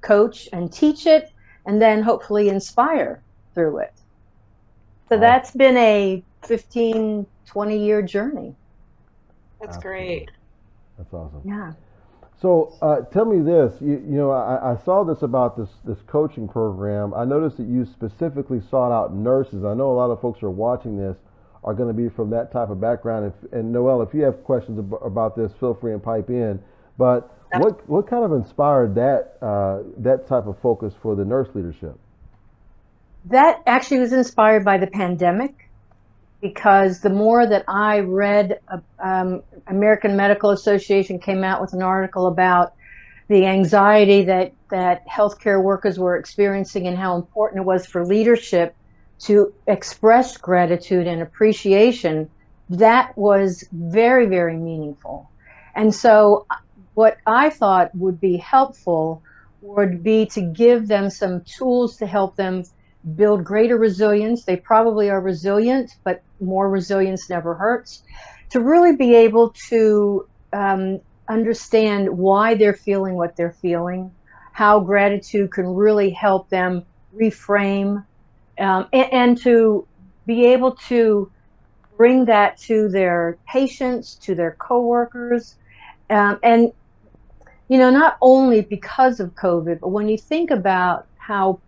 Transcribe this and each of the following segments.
coach and teach it, and then hopefully inspire through it. So Awesome. that's been a 15, 20-year journey. That's Absolutely. great. That's awesome. Yeah. So tell me this. I saw this about this coaching program. I noticed that you specifically sought out nurses. I know a lot of folks who are watching this are going to be from that type of background. And Noelle, if you have questions about this, feel free and pipe in. But what kind of inspired that type of focus for the nurse leadership? That actually was inspired by the pandemic, because the more that I read, American Medical Association came out with an article about the anxiety that healthcare workers were experiencing and how important it was for leadership to express gratitude and appreciation. That was very, very meaningful. And so what I thought would be helpful would be to give them some tools to help them build greater resilience. They probably are resilient, but more resilience never hurts. To really be able to understand why they're feeling what they're feeling, how gratitude can really help them reframe, and to be able to bring that to their patients, to their coworkers, and not only because of COVID, but when you think about how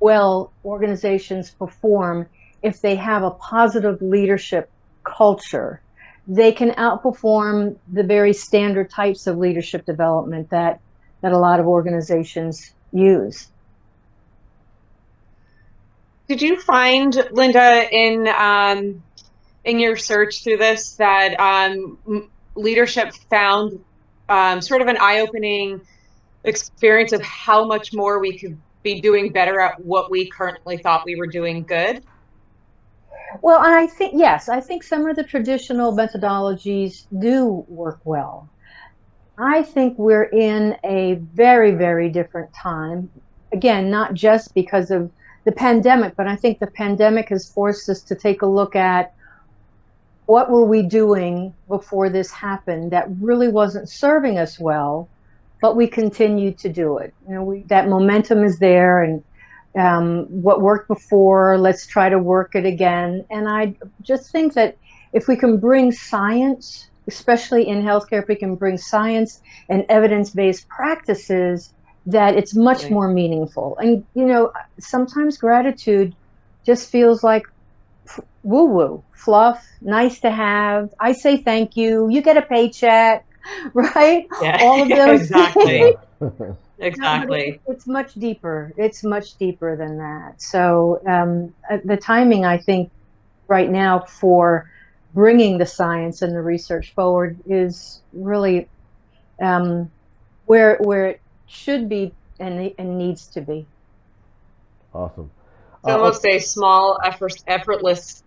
well organizations perform, if they have a positive leadership culture, they can outperform the very standard types of leadership development that a lot of organizations use. Did you find, Linda, in your search through this that leadership found sort of an eye-opening experience of how much more we could be doing better at what we currently thought we were doing good? Well, and I think, yes, I think some of the traditional methodologies do work well. I think we're in a very, very different time. Again, not just because of the pandemic, but I think the pandemic has forced us to take a look at what were we doing before this happened that really wasn't serving us well, but we continued to do it. That momentum is there, and what worked before, let's try to work it again. And I just think that if we can bring science, especially in healthcare, if we can bring science and evidence-based practices, that it's much more meaningful. And, sometimes gratitude just feels like woo-woo, fluff, nice to have. I say thank you, you get a paycheck, right? Yeah, All of those exactly. things. Exactly. It's much deeper. It's much deeper than that. So the timing, I think, right now for bringing the science and the research forward is really where it should be and needs to be. Awesome. It's almost a small, effortless